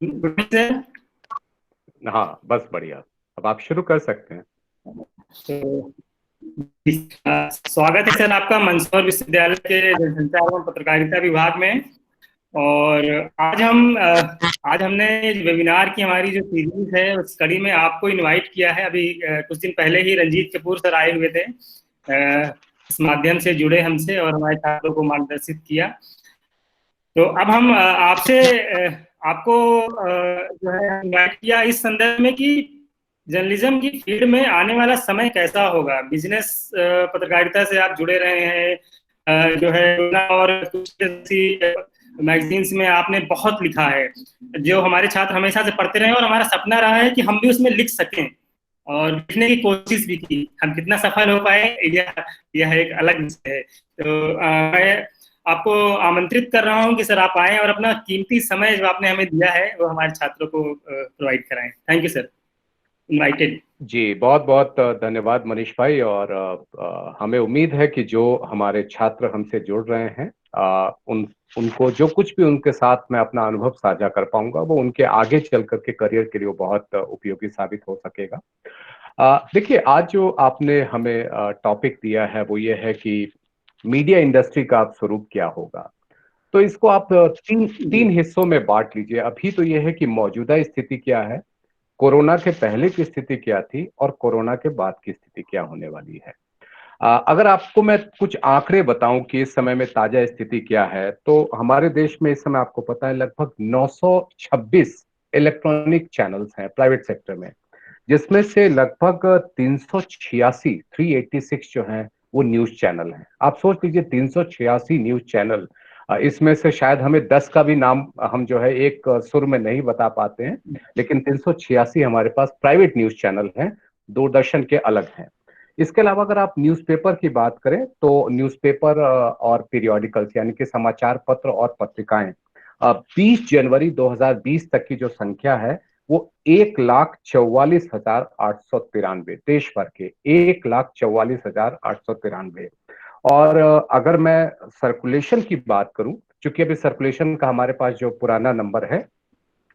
Sir. हाँ, बस बढ़िया। अब आप शुरू कर सकते हैं। तो स्वागत है सर आपका मंदसौर विश्वविद्यालय के जनसंचार एवं पत्रकारिता विभाग में। और आज हमने वेबिनार की हमारी जो सीरीज है उस कड़ी में आपको इनवाइट किया है। अभी कुछ दिन पहले ही रंजीत कपूर सर आए हुए थे, इस माध्यम से जुड़े हमसे और हमारे छात्रों को मार्गदर्शित किया। तो अब हम आपसे आपको जो है इनवाइट किया इस संदर्भ में कि जर्नलिज्म की फील्ड में आने वाला समय कैसा होगा। बिजनेस पत्रकारिता से आप जुड़े रहे हैं, जो है और कुछ मैगजीन्स में आपने बहुत लिखा है, जो हमारे छात्र हमेशा से पढ़ते रहे और हमारा सपना रहा है कि हम भी उसमें लिख सकें और लिखने की कोशिश भी की। हम कितना सफल हो पाए यह एक अलग विषय है। तो मैं आपको आमंत्रित कर रहा हूं कि सर आप आएं और अपना कीमती समय जो आपने हमें दिया है वो हमारे छात्रों को प्रोवाइड कराएं। Thank you sir, invited. जी, बहुत बहुत धन्यवाद मनीष भाई। और हमें उम्मीद है कि जो हमारे छात्र हमसे जुड़ रहे हैं, उनको जो कुछ भी उनके साथ मैं अपना अनुभव साझा कर पाऊंगा वो उनके आगे चल करके करियर के लिए वो बहुत उपयोगी साबित हो सकेगा। देखिए, आज जो आपने हमें टॉपिक दिया है वो ये है कि मीडिया इंडस्ट्री का अब स्वरूप क्या होगा। तो इसको आप तीन जी। तीन हिस्सों में बांट लीजिए। अभी तो ये है कि मौजूदा स्थिति क्या है, कोरोना के पहले की स्थिति क्या थी और कोरोना के बाद की स्थिति क्या होने वाली है। अगर आपको मैं कुछ आंकड़े बताऊं कि इस समय में ताजा स्थिति क्या है, तो हमारे देश में इस समय आपको पता है लगभग 926 इलेक्ट्रॉनिक चैनल्स हैं प्राइवेट सेक्टर में, जिसमें से लगभग 386 386 जो हैं वो न्यूज चैनल हैं। आप सोच लीजिए 386 न्यूज चैनल। इसमें से शायद हमें 10 का भी नाम हम जो है एक सुर में नहीं बता पाते हैं, लेकिन 386 हमारे पास प्राइवेट न्यूज चैनल हैं, दूरदर्शन के अलग हैं। इसके अलावा अगर आप न्यूज़पेपर की बात करें तो न्यूज़पेपर और पीरियोडिकल्स यानी कि समाचार पत्र और पत्रिकाएं 20 जनवरी 2020 तक की जो संख्या है वो 1,44,893, देश भर के 1,44,893। और अगर मैं सर्कुलेशन की बात करूं, चूंकि अभी सर्कुलेशन का हमारे पास जो पुराना नंबर है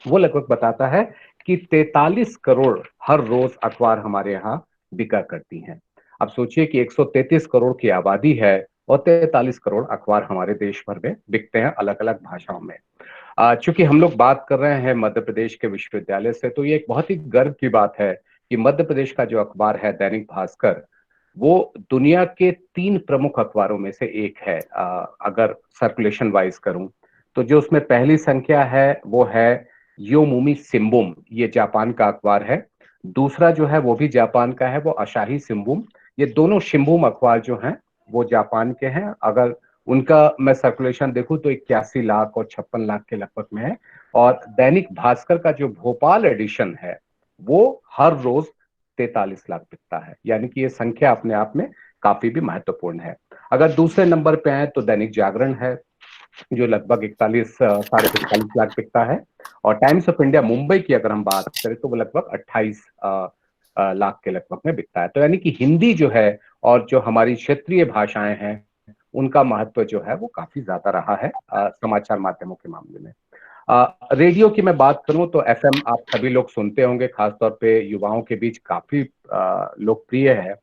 वो लगभग बताता है कि 43 करोड़ हर रोज अखबार हमारे यहाँ बिका करती हैं। अब सोचिए कि 133 करोड़ की आबादी है और 43 करोड़ अखबार हमारे देश भर में बिकते हैं अलग अलग भाषाओं में। चूंकि हम लोग बात कर रहे हैं मध्य प्रदेश के विश्वविद्यालय से, तो ये एक बहुत ही गर्व की बात है कि मध्य प्रदेश का जो अखबार है दैनिक भास्कर, वो दुनिया के 3 प्रमुख अखबारों में से एक है। अगर सर्कुलेशन वाइज करूं तो जो उसमें पहली संख्या है वो है योमुमी सिम्बुम, ये जापान का अखबार है। दूसरा जो है वो भी जापान का है, वो अशाही सिम्बुम। ये दोनों शिम्बुम अखबार जो हैं वो जापान के हैं। अगर उनका मैं सर्कुलेशन देखूं तो 81 लाख और 56 लाख के लगभग में है। और दैनिक भास्कर का जो भोपाल एडिशन है वो हर रोज 43 लाख बिकता है, यानी कि ये संख्या अपने आप में काफी भी महत्वपूर्ण है। अगर दूसरे नंबर पे आए तो दैनिक जागरण है, जो लगभग 41 साढ़े 41 लाख बिकता है। और टाइम्स ऑफ इंडिया मुंबई की अगर हम बात करें तो वो लगभग 28 लाख के लगभग में बिकता है। तो यानी कि हिंदी जो है और जो हमारी क्षेत्रीय भाषाएं हैं उनका महत्व जो है वो काफी ज्यादा रहा है समाचार माध्यमों के मामले में। रेडियो की मैं बात करूं तो एफएम आप सभी लोग सुनते होंगे, खासतौर पे युवाओं के बीच काफी लोकप्रिय है।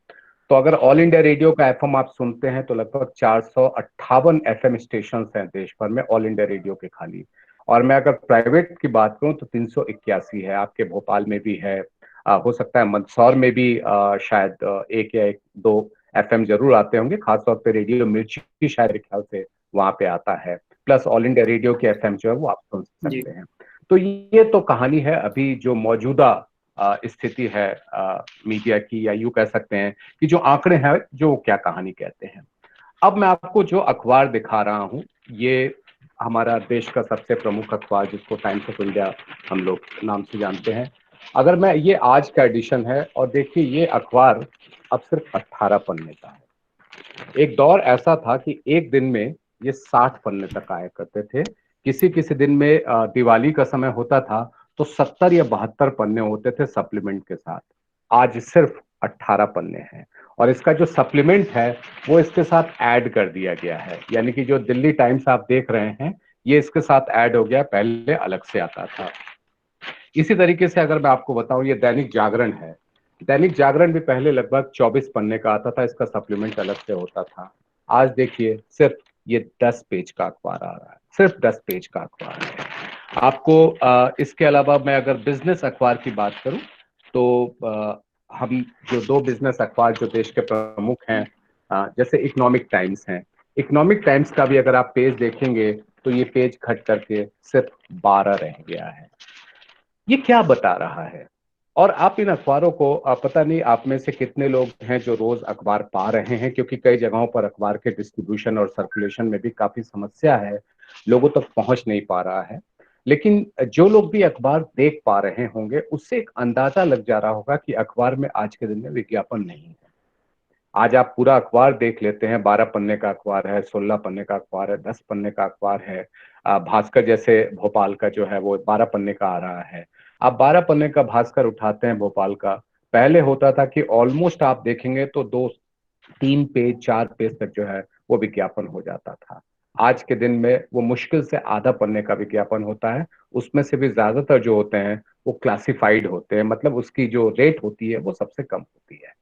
तो अगर ऑल इंडिया रेडियो का एफएम आप सुनते हैं तो लगभग 458 एफएम स्टेशन हैं देश भर में ऑल इंडिया रेडियो के खाली। और मैं अगर प्राइवेट की बात करूं तो 381 है, आपके भोपाल में भी है, हो सकता है मंदसौर में भी शायद एक या एक दो एफएम जरूर आते होंगे, खासतौर पे रेडियो मिर्ची शायद मेरे ख्याल से वहां पे आता है। प्लस ऑल इंडिया रेडियो के एफएम जो है वो आप सुन जी। सकते हैं। तो ये तो कहानी है अभी जो मौजूदा स्थिति है मीडिया की, या यूं कह सकते हैं कि जो आंकड़े हैं जो क्या कहानी कहते हैं। अब मैं आपको जो अखबार दिखा रहा हूं ये हमारा देश का सबसे प्रमुख अखबार जिसको टाइम्स ऑफ इंडिया हम लोग नाम से जानते हैं। अगर मैं, ये आज का एडिशन है और देखिए ये अखबार अब सिर्फ 18 पन्ने का है। एक दौर ऐसा था कि एक दिन में ये 60 पन्ने तक आया करते थे। किसी किसी दिन में दिवाली का समय होता था तो 70 या 72 पन्ने होते थे सप्लीमेंट के साथ। आज सिर्फ 18 पन्ने हैं। और इसका जो सप्लीमेंट है वो इसके साथ ऐड कर दिया गया है, यानी कि जो दिल्ली टाइम्स आप देख रहे हैं ये इसके साथ ऐड हो गया, पहले अलग से आता था। इसी तरीके से अगर मैं आपको बताऊं, ये दैनिक जागरण है। दैनिक जागरण भी पहले लगभग 24 पन्ने का आता था, इसका सप्लीमेंट अलग से होता था। आज देखिए सिर्फ ये 10 पेज का अखबार आ रहा है, सिर्फ 10 पेज का अखबार है आपको। इसके अलावा मैं अगर बिजनेस अखबार की बात करूं तो हम जो दो बिजनेस अखबार जो देश के प्रमुख हैं, जैसे इकोनॉमिक टाइम्स हैं, इकोनॉमिक टाइम्स का भी अगर आप पेज देखेंगे तो ये पेज घट करके सिर्फ 12 रह गया है। ये क्या बता रहा है? और आप इन अखबारों को पता नहीं आप में से कितने लोग हैं जो रोज अखबार पा रहे हैं, क्योंकि कई जगहों पर अखबार के डिस्ट्रीब्यूशन और सर्कुलेशन में भी काफी समस्या है, लोगों तक पहुंच नहीं पा रहा है। लेकिन जो लोग भी अखबार देख पा रहे होंगे उससे एक अंदाजा लग जा रहा होगा कि अखबार में आज के दिन में विज्ञापन नहीं है। आज आप पूरा अखबार देख लेते हैं, 12 पन्ने का अखबार है, 16 पन्ने का अखबार है, 10 पन्ने का अखबार है। भास्कर जैसे भोपाल का जो है वो 12 पन्ने का आ रहा है। आप 12 पन्ने का भास्कर उठाते हैं भोपाल का, पहले होता था कि ऑलमोस्ट आप देखेंगे तो 2 3 पेज 4 पेज तक जो है वो विज्ञापन हो जाता था। आज के दिन में वो मुश्किल से आधा पन्ने का विज्ञापन होता है। उसमें से भी ज्यादातर जो होते हैं वो क्लासिफाइड होते हैं, मतलब उसकी जो रेट होती है वो सबसे कम होती है।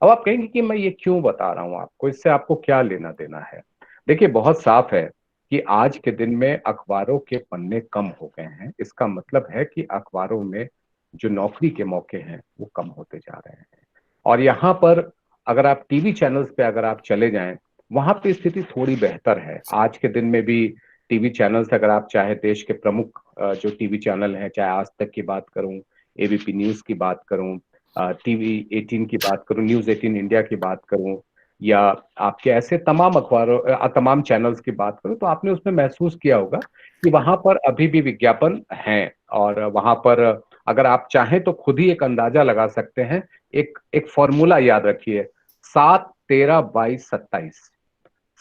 अब आप कहेंगे कि मैं ये क्यों बता रहा हूं आपको, इससे आपको क्या लेना देना है? देखिए बहुत साफ है कि आज के दिन में अखबारों के पन्ने कम हो गए हैं। इसका मतलब है कि अखबारों में जो नौकरी के मौके हैं वो कम होते जा रहे हैं। और यहाँ पर अगर आप टीवी चैनल्स पे अगर आप चले जाएं, वहां पे स्थिति थोड़ी बेहतर है। आज के दिन में भी टीवी चैनल्स, अगर आप चाहे देश के प्रमुख जो टीवी चैनल हैं, चाहे आज तक की बात करूं, एबीपी न्यूज की बात करूं, टीवी 18 की बात करूं, न्यूज 18 इंडिया की बात करूं, या आपके ऐसे तमाम अखबारों तमाम चैनल्स की बात करूं, तो आपने उसमें महसूस किया होगा कि वहां पर अभी भी विज्ञापन हैं। और वहां पर अगर आप चाहें तो खुद ही एक अंदाजा लगा सकते हैं। एक एक फॉर्मूला याद रखिए, 7 13 22 27,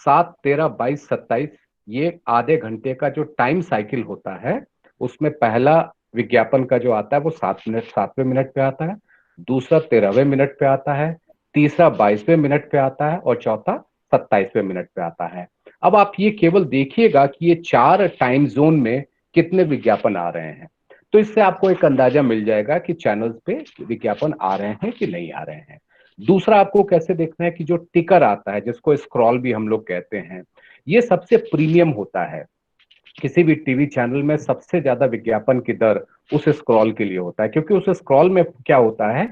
7 13 22 27, ये आधे घंटे का जो टाइम साइकिल होता है उसमें पहला विज्ञापन का जो आता है वो 7 मिनट 7वें मिनट पे आता है, दूसरा 13वें मिनट पे आता है, तीसरा 22वें मिनट पे आता है और चौथा 27वें मिनट पे आता है। अब आप ये केवल देखिएगा कि ये 4 टाइम जोन में कितने विज्ञापन आ रहे हैं, तो इससे आपको एक अंदाजा मिल जाएगा कि चैनल्स पे विज्ञापन आ रहे हैं कि नहीं आ रहे हैं। दूसरा आपको कैसे देखना है कि जो टिकर आता है, जिसको स्क्रॉल भी हम लोग कहते हैं, ये सबसे प्रीमियम होता है। किसी भी टीवी चैनल में सबसे ज्यादा विज्ञापन की दर उस स्क्रॉल के लिए होता है, क्योंकि उस स्क्रॉल में क्या होता है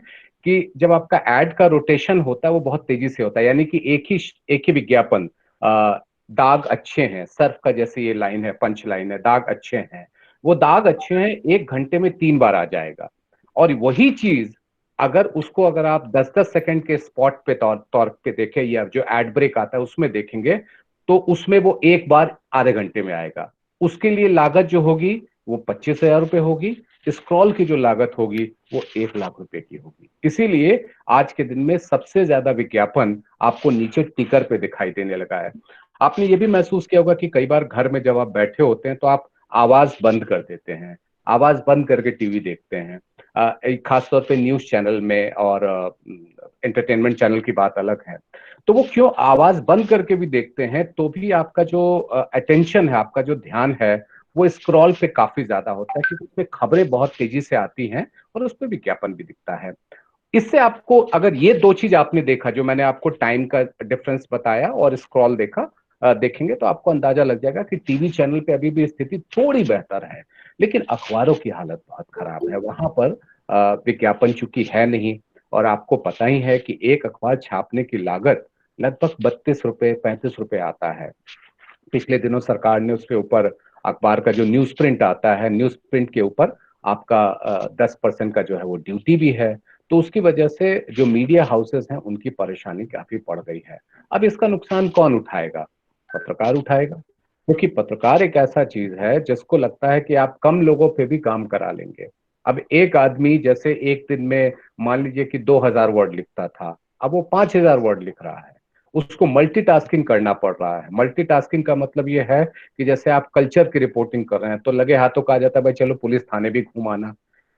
कि जब आपका एड का रोटेशन होता है वो बहुत तेजी से होता है, यानी कि एक ही विज्ञापन, दाग अच्छे हैं, सर्फ का जैसे ये लाइन है, पंच लाइन है, दाग अच्छे हैं, वो दाग अच्छे हैं 1 घंटे में 3 बार आ जाएगा। और वही चीज अगर आप 10 10 सेकंड के स्पॉट पे तौर तौर पे देखें, या जो एड ब्रेक आता है उसमें देखेंगे, तो उसमें वो एक बार आधे घंटे में आएगा। उसके लिए लागत जो होगी वो 25,000 रुपए होगी, स्क्रॉल की जो लागत होगी वो 1 लाख रुपए की होगी। इसीलिए आज के दिन में सबसे ज्यादा विज्ञापन आपको नीचे टिकर पे दिखाई देने लगा है। आपने ये भी महसूस किया होगा कि कई बार घर में जब आप बैठे होते हैं तो आप आवाज बंद कर देते हैं, आवाज बंद करके टीवी देखते हैं। खासतौर पे न्यूज चैनल में, और एंटरटेनमेंट चैनल की बात अलग है। तो वो क्यों आवाज बंद करके भी देखते हैं तो भी आपका जो अटेंशन है, आपका जो ध्यान है, वो स्क्रॉल पे काफी ज्यादा होता है, क्योंकि उसमें खबरें बहुत तेजी से आती हैं और उस पर विज्ञापन भी दिखता है। इससे आपको, अगर ये दो चीज आपने देखा, जो मैंने आपको टाइम का डिफरेंस बताया और स्क्रॉल देखा, देखेंगे तो आपको अंदाजा लग जाएगा कि टीवी चैनल पे अभी भी स्थिति थोड़ी बेहतर है। लेकिन अखबारों की हालत बहुत खराब है। वहां पर विज्ञापन चूंकि है नहीं, और आपको पता ही है कि एक अखबार छापने की लागत लगभग 32 रुपए 35 रुपए आता है। पिछले दिनों सरकार ने उसके ऊपर, अखबार का जो न्यूज प्रिंट आता है, न्यूज प्रिंट के ऊपर आपका 10% का जो है वो ड्यूटी भी है। तो उसकी वजह से जो मीडिया हाउसेस हैं उनकी परेशानी काफी बढ़ गई है। अब इसका नुकसान कौन उठाएगा? पत्रकार उठाएगा, क्योंकि पत्रकार एक ऐसा चीज है जिसको लगता है कि आप कम लोगों पे भी काम करा लेंगे। अब एक आदमी जैसे एक दिन में मान लीजिए कि 2,000 वर्ड लिखता था, अब वो 5,000 वर्ड लिख रहा है। उसको मल्टीटास्किंग करना पड़ रहा है। मल्टीटास्किंग का मतलब ये है कि जैसे आप कल्चर की रिपोर्टिंग कर रहे हैं तो लगे हाथों कहा जाता है भाई चलो पुलिस थाने भी घूम आना,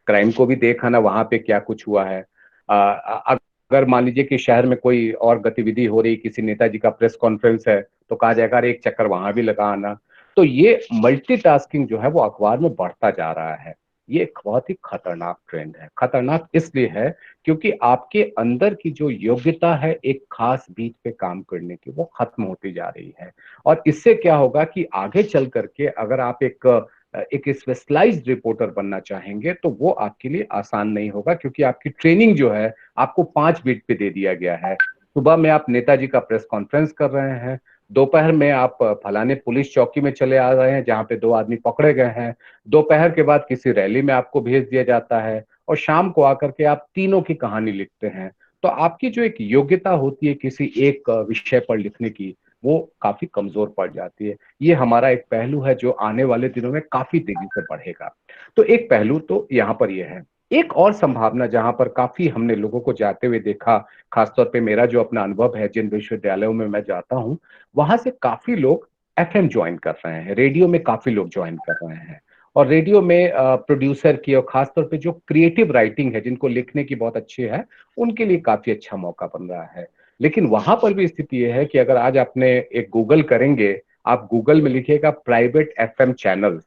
क्राइम को भी देख आना, वहां पे क्या कुछ हुआ है। अगर मान लीजिए कि शहर में कोई और गतिविधि हो रही, किसी नेताजी का प्रेस कॉन्फ्रेंस है, तो कहा जाएगा अरे एक चक्कर वहां भी लगा आना। तो ये मल्टीटास्किंग जो है वो अखबार में बढ़ता जा रहा है। ये एक बहुत ही खतरनाक ट्रेंड है। खतरनाक इसलिए है क्योंकि आपके अंदर की जो योग्यता है एक खास बीट पे काम करने की, वो खत्म होती जा रही है। और इससे क्या होगा कि आगे चल करके अगर आप एक स्पेशलाइज्ड रिपोर्टर बनना चाहेंगे तो वो आपके लिए आसान नहीं होगा, क्योंकि आपकी ट्रेनिंग जो है आपको 5 बीट पे दे दिया गया है। सुबह में आप नेताजी का प्रेस कॉन्फ्रेंस कर रहे हैं, दोपहर में आप फलाने पुलिस चौकी में चले आ रहे हैं जहां पे 2 आदमी पकड़े गए हैं, दोपहर के बाद किसी रैली में आपको भेज दिया जाता है, और शाम को आकर के आप तीनों की कहानी लिखते हैं। तो आपकी जो एक योग्यता होती है किसी एक विषय पर लिखने की, वो काफी कमजोर पड़ जाती है। ये हमारा एक पहलू है जो आने वाले दिनों में काफी तेजी से बढ़ेगा। तो एक पहलू तो यहाँ पर यह है। एक और संभावना जहां पर काफी हमने लोगों को जाते हुए देखा, खासतौर पे मेरा जो अपना अनुभव है, जिन विश्वविद्यालयों में मैं जाता हूँ वहां से काफी लोग एफएम ज्वाइन कर रहे हैं, रेडियो में काफी लोग ज्वाइन कर रहे हैं। और रेडियो में प्रोड्यूसर की और खासतौर पे जो क्रिएटिव राइटिंग है, जिनको लिखने की बहुत अच्छी है, उनके लिए काफी अच्छा मौका बन रहा है। लेकिन वहां पर भी स्थिति यह है कि अगर आज आपने एक गूगल करेंगे, आप गूगल में लिखिएगा प्राइवेट एफएम चैनल,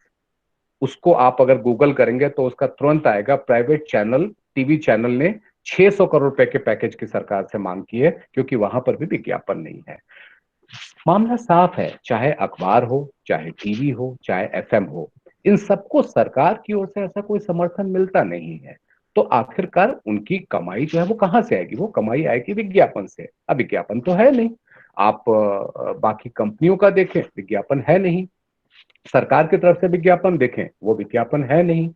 उसको आप अगर गूगल करेंगे तो उसका तुरंत आएगा प्राइवेट चैनल, टीवी चैनल ने 600 करोड़ रुपए के पैकेज की सरकार से मांग की है, क्योंकि वहां पर भी विज्ञापन नहीं है। मामला साफ है, चाहे अखबार हो, चाहे टीवी हो, चाहे एफएम हो, इन सबको सरकार की ओर से ऐसा कोई समर्थन मिलता नहीं है। तो आखिरकार उनकी कमाई जो है वो कहां से आएगी? वो कमाई आएगी विज्ञापन से। अब विज्ञापन तो है नहीं। आप बाकी कंपनियों का देखें, विज्ञापन है नहीं। सरकार की तरफ से विज्ञापन देखें, वो विज्ञापन है नहीं।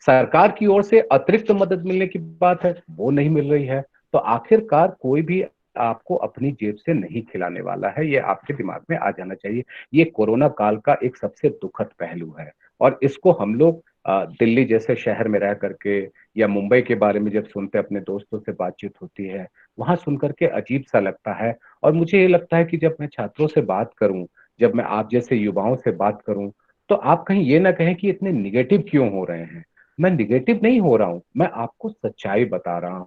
सरकार की ओर से अतिरिक्त मदद मिलने की बात है, वो नहीं मिल रही है। तो आखिरकार कोई भी आपको अपनी जेब से नहीं खिलाने वाला है, ये आपके दिमाग में आ जाना चाहिए। ये कोरोना काल का एक सबसे दुखद पहलू है, और इसको हम लोग दिल्ली जैसे शहर में रह करके या मुंबई के बारे में जब सुनते, अपने दोस्तों से बातचीत होती है, वहां सुन करके अजीब सा लगता है। और मुझे ये लगता है कि जब मैं छात्रों से बात करूं, जब मैं आप जैसे युवाओं से बात करूं, तो आप कहीं ये ना कहें कि इतने निगेटिव क्यों हो रहे हैं। मैं निगेटिव नहीं हो रहा हूं, मैं आपको सच्चाई बता रहा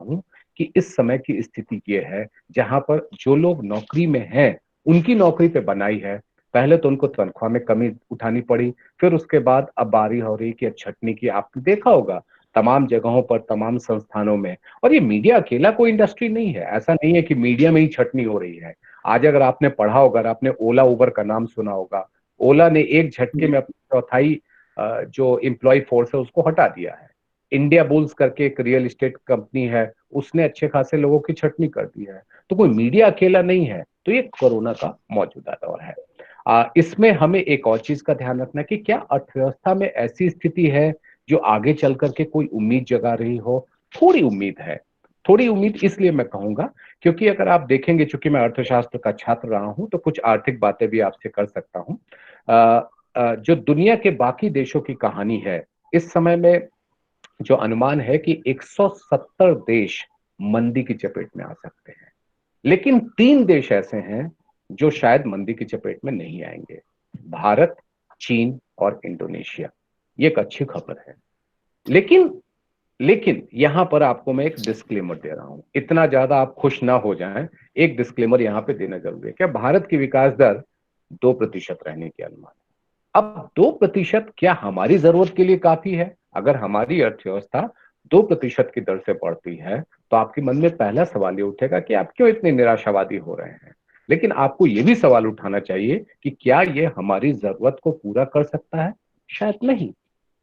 हूं कि इस समय की स्थिति ये है, जहां पर जो लोग नौकरी में हैं, उनकी नौकरी पे बनाई है। पहले तो उनको तनख्वाह में कमी उठानी पड़ी, फिर उसके बाद अब बारी हो रही कि छटनी की। आपने देखा होगा तमाम जगहों पर, तमाम संस्थानों में। और ये मीडिया अकेला कोई इंडस्ट्री नहीं है, ऐसा नहीं है कि मीडिया में ही छटनी हो रही है। आज अगर आपने पढ़ा होगा, अगर आपने ओला उबर का नाम सुना होगा, ओला ने एक झटके में अपनी चौथाई जो एम्प्लॉय फोर्स है उसको हटा दिया है। इंडिया बुल्स करके एक रियल एस्टेट कंपनी है, उसने अच्छे खासे लोगों की छटनी कर दी है। तो कोई मीडिया अकेला नहीं है। तो ये कोरोना का मौजूदा दौर है। इसमें हमें एक और चीज का ध्यान रखना है कि क्या अर्थव्यवस्था में ऐसी स्थिति है जो आगे चल करके कोई उम्मीद जगा रही हो? थोड़ी उम्मीद है। थोड़ी उम्मीद इसलिए मैं कहूंगा क्योंकि अगर आप देखेंगे, चूंकि मैं अर्थशास्त्र का छात्र रहा हूं, तो कुछ आर्थिक बातें भी आपसे कर सकता हूं। जो दुनिया के बाकी देशों की कहानी है, इस समय में जो अनुमान है कि 170 देश मंदी की चपेट में आ सकते हैं। लेकिन 3 देश ऐसे हैं जो शायद मंदी की चपेट में नहीं आएंगे: भारत, चीन और इंडोनेशिया। ये एक अच्छी खबर है। लेकिन लेकिन यहां पर आपको मैं एक डिस्क्लेमर दे रहा हूं, इतना ज्यादा आप खुश ना हो जाएं। एक डिस्क्लेमर यहां पे देना जरूरी है। क्या भारत की विकास दर 2% रहने की अनुमान है। अब 2% क्या हमारी जरूरत के लिए काफी है? अगर हमारी अर्थव्यवस्था 2% की दर से बढ़ती है, तो आपके मन में पहला सवाल ये उठेगा कि आप क्यों इतने निराशावादी हो रहे हैं। लेकिन आपको ये भी सवाल उठाना चाहिए कि क्या ये हमारी जरूरत को पूरा कर सकता है? शायद नहीं।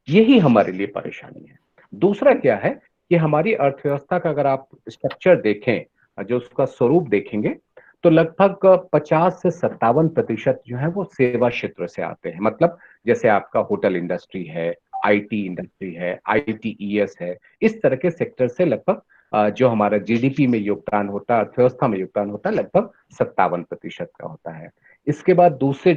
यही हमारे लिए परेशानी है। दूसरा क्या है कि हमारी अर्थव्यवस्था का अगर आप स्ट्रक्चर देखें, जो उसका स्वरूप देखेंगे, तो लगभग 50 से 57% जो है वो सेवा क्षेत्र से आते हैं। मतलब जैसे आपका होटल इंडस्ट्री है, आईटी इंडस्ट्री है, आईटीईएस है, इस तरह के सेक्टर से लगभग जो हमारा जीडीपी में योगदान होता है, अर्थव्यवस्था में योगदान होता है, लगभग 57% का होता है। इसके बाद दूसरे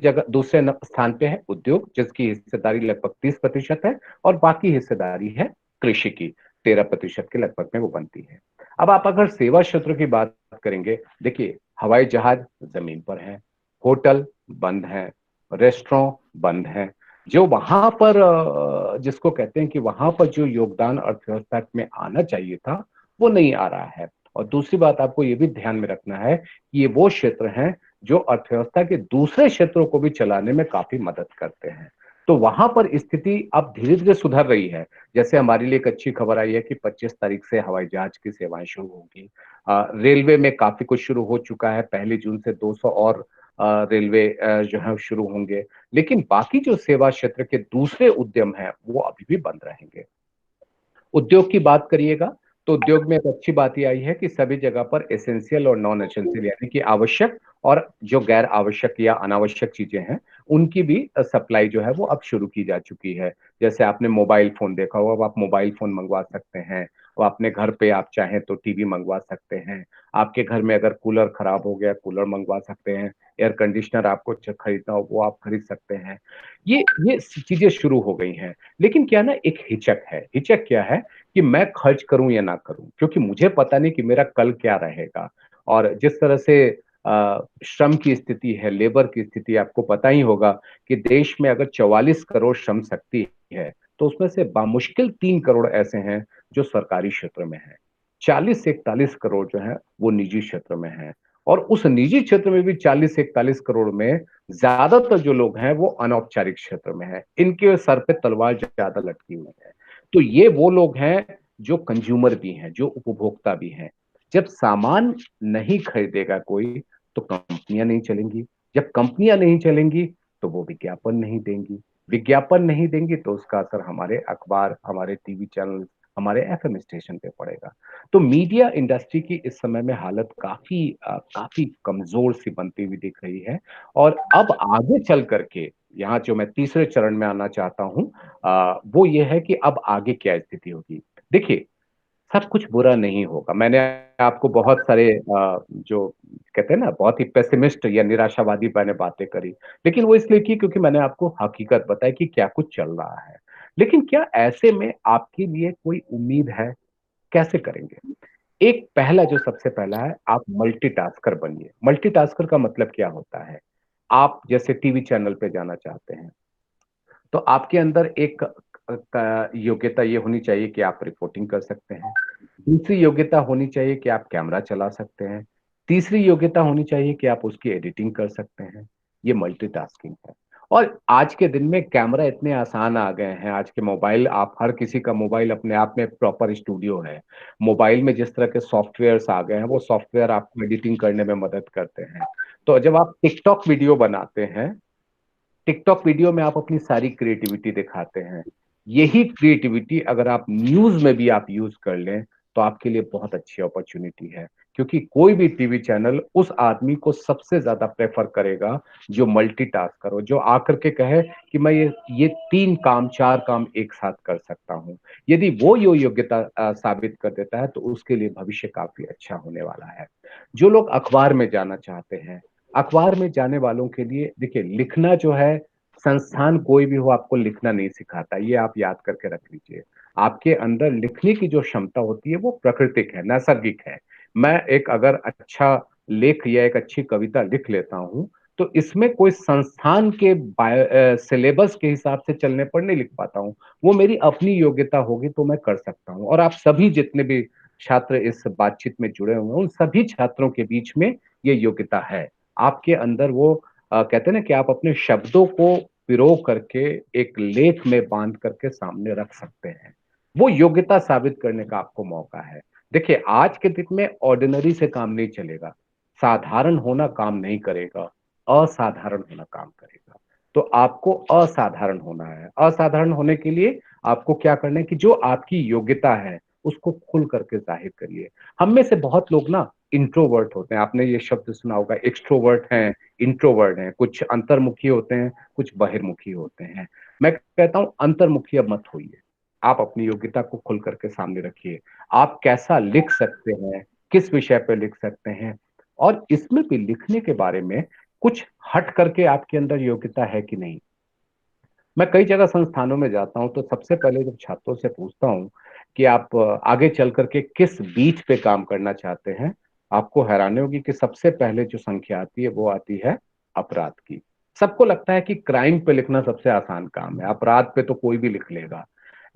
स्थान पे है उद्योग, जिसकी हिस्सेदारी लगभग 30% है, और बाकी हिस्सेदारी है कृषि की, 13% के लगभग में वो बनती है। अब आप अगर सेवा क्षेत्र की बात करेंगे, देखिए हवाई जहाज जमीन पर है, होटल बंद है, रेस्टोरेंट बंद है। जो वहां पर जिसको कहते हैं कि वहां पर जो योगदान अर्थव्यवस्था में आना चाहिए था, वो नहीं आ रहा है। और दूसरी बात आपको ये भी ध्यान में रखना है कि ये वो क्षेत्र हैं जो अर्थव्यवस्था के दूसरे क्षेत्रों को भी चलाने में काफी मदद करते हैं। तो वहां पर स्थिति अब धीरे धीरे सुधर रही है। जैसे हमारे लिए एक अच्छी खबर आई है कि 25 तारीख से हवाई जहाज की सेवाएं शुरू होगी। रेलवे में काफी कुछ शुरू हो चुका है, 1 जून से 200 और रेलवे जो है शुरू होंगे। लेकिन बाकी जो सेवा क्षेत्र के दूसरे उद्यम हैं वो अभी भी बंद रहेंगे। उद्योग की बात करिएगा तो उद्योग में एक अच्छी बात यह आई है कि सभी जगह पर एसेंशियल और नॉन एसेंशियल यानी कि आवश्यक और जो गैर आवश्यक या अनावश्यक चीजें हैं उनकी भी सप्लाई जो है वो अब शुरू की जा चुकी है। जैसे आपने मोबाइल फोन देखा होगा, अब आप मोबाइल फोन मंगवा सकते हैं, और अपने घर पे आप चाहें तो टीवी मंगवा सकते हैं। आपके घर में अगर कूलर खराब हो गया, कूलर मंगवा सकते हैं। एयर कंडीशनर आपको खरीदना हो वो आप खरीद सकते हैं। ये चीजें शुरू हो गई हैं। लेकिन क्या ना, एक हिचक है। हिचक क्या है कि मैं खर्च करूं या ना करूं, क्योंकि मुझे पता नहीं कि मेरा कल क्या रहेगा। और जिस तरह से श्रम की स्थिति है, लेबर की स्थिति, आपको पता ही होगा कि देश में अगर 44 करोड़ श्रम शक्ति है तो उसमें से बामुश्किल 3 करोड़ ऐसे हैं जो सरकारी क्षेत्र में हैं। 40 से 41 करोड़ जो है वो निजी क्षेत्र में हैं। और उस निजी क्षेत्र में भी 40 से 41 करोड़ में ज्यादातर जो लोग हैं वो अनौपचारिक क्षेत्र में हैं। इनके सर पे तलवार ज्यादा लटकी हुई है। तो ये वो लोग हैं जो कंज्यूमर भी हैं, जो उपभोक्ता भी हैं। जब सामान नहीं खरीदेगा कोई तो कंपनियां नहीं चलेंगी। जब कंपनियां नहीं चलेंगी तो वो विज्ञापन नहीं देंगी। विज्ञापन नहीं देंगी तो उसका असर हमारे अखबार, हमारे टीवी चैनल, हमारे एफएम स्टेशन पे पड़ेगा। तो मीडिया इंडस्ट्री की इस समय में हालत काफी कमजोर सी बनती हुई दिख रही है। और अब आगे चल करके यहाँ जो मैं तीसरे चरण में आना चाहता हूँ, वो ये है कि अब आगे क्या स्थिति होगी। देखिए, सब कुछ बुरा नहीं होगा। मैंने आपको बहुत सारे जो कहते हैं ना, बहुत ही पेसिमिस्ट या निराशावादी मैंने बातें करी, लेकिन वो इसलिए की क्योंकि मैंने आपको हकीकत बताई कि क्या कुछ चल रहा है। लेकिन क्या ऐसे में आपके लिए कोई उम्मीद है? कैसे करेंगे? एक पहला, जो सबसे पहला है, आप मल्टीटास्कर बनिए। मल्टीटास्कर का मतलब क्या होता है? आप जैसे टीवी चैनल पे जाना चाहते हैं तो आपके अंदर एक योग्यता ये होनी चाहिए कि आप रिपोर्टिंग कर सकते हैं। दूसरी योग्यता होनी चाहिए कि आप कैमरा चला सकते हैं। तीसरी योग्यता होनी चाहिए कि आप उसकी एडिटिंग कर सकते हैं। ये मल्टीटास्किंग है। और आज के दिन में कैमरा इतने आसान आ गए हैं, आज के मोबाइल, आप हर किसी का मोबाइल अपने आप में प्रॉपर स्टूडियो है। मोबाइल में जिस तरह के सॉफ्टवेयर्स आ गए हैं वो सॉफ्टवेयर आपको एडिटिंग करने में मदद करते हैं। तो जब आप टिकटॉक वीडियो बनाते हैं, टिकटॉक वीडियो में आप अपनी सारी क्रिएटिविटी दिखाते हैं। यही क्रिएटिविटी अगर आप न्यूज में भी आप यूज कर लें तो आपके लिए बहुत अच्छी अपॉर्चुनिटी है। क्योंकि कोई भी टीवी चैनल उस आदमी को सबसे ज्यादा प्रेफर करेगा जो मल्टीटास्कर हो, जो आकर के कहे कि मैं ये 3 काम 4 काम एक साथ कर सकता हूं। यदि वो यो योग्यता साबित कर देता है तो उसके लिए भविष्य काफी अच्छा होने वाला है। जो लोग अखबार में जाना चाहते हैं, अखबार में जाने वालों के लिए देखिए, लिखना जो है, संस्थान कोई भी हो आपको लिखना नहीं सिखाता, ये आप याद करके रख लीजिए। आपके अंदर लिखने की जो क्षमता होती है वो प्राकृतिक है, नैसर्गिक है। मैं एक अगर अच्छा लेख या एक अच्छी कविता लिख लेता हूं तो इसमें कोई संस्थान के सिलेबस के हिसाब से चलने पर नहीं लिख पाता हूं। वो मेरी अपनी योग्यता होगी तो मैं कर सकता हूं। और आप सभी जितने भी छात्र इस बातचीत में जुड़े हुए हैं उन सभी छात्रों के बीच में ये योग्यता है। आपके अंदर वो कहते हैं ना कि आप अपने शब्दों को पिरो करके एक लेख में बांध करके सामने रख सकते हैं। वो योग्यता साबित करने का आपको मौका है। देखिए, आज के दिन में ऑर्डिनरी से काम नहीं चलेगा। साधारण होना काम नहीं करेगा, असाधारण होना काम करेगा। तो आपको असाधारण होना है। असाधारण होने के लिए आपको क्या करना है कि जो आपकी योग्यता है उसको खुल करके जाहिर करिए। हम में से बहुत लोग ना इंट्रोवर्ट होते हैं। आपने ये शब्द सुना होगा, एक्सट्रोवर्ट हैं, इंट्रोवर्ट हैं। कुछ अंतर्मुखी होते हैं, कुछ बहिर्मुखी होते हैं। मैं कहता हूं अंतर्मुखी अब मत होइए। आप अपनी योग्यता को खुल करके सामने रखिए। आप कैसा लिख सकते हैं, किस विषय पे लिख सकते हैं, और इसमें भी लिखने के बारे में कुछ हट करके आपके अंदर योग्यता है कि नहीं। मैं कई जगह संस्थानों में जाता हूं तो सबसे पहले जब छात्रों से पूछता हूं कि आप आगे चल करके किस बीच पे काम करना चाहते हैं, आपको हैरानी होगी कि सबसे पहले जो संख्या आती है वो आती है अपराध की। सबको लगता है कि क्राइम पे लिखना सबसे आसान काम है, अपराध पे तो कोई भी लिख लेगा।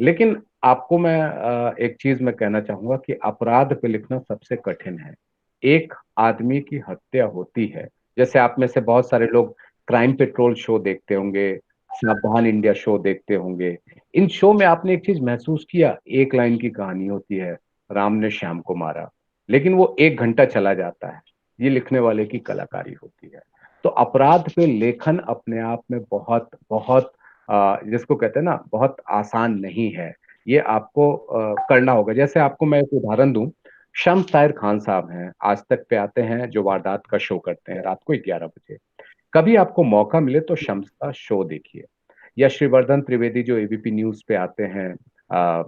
लेकिन आपको मैं एक चीज मैं कहना चाहूंगा कि अपराध पे लिखना सबसे कठिन है। एक आदमी की हत्या होती है। जैसे आप में से बहुत सारे लोग क्राइम पेट्रोल शो देखते होंगे, सावधान इंडिया शो देखते होंगे। इन शो में आपने एक चीज महसूस किया, एक लाइन की कहानी होती है, राम ने श्याम को मारा, लेकिन वो 1 घंटा चला जाता है। ये लिखने वाले की कलाकारी होती है। तो अपराध पे लेखन अपने आप में बहुत बहुत जिसको कहते हैं ना, बहुत आसान नहीं है। ये आपको करना होगा। जैसे आपको मैं एक उदाहरण दूं, शम्स ताहिर खान साहब हैं, आज तक पे आते हैं, जो वारदात का शो करते हैं रात को 11 बजे। कभी आपको मौका मिले तो शम्स का शो देखिए। या श्रीवर्धन त्रिवेदी जो एबीपी न्यूज पे आते हैं, अ,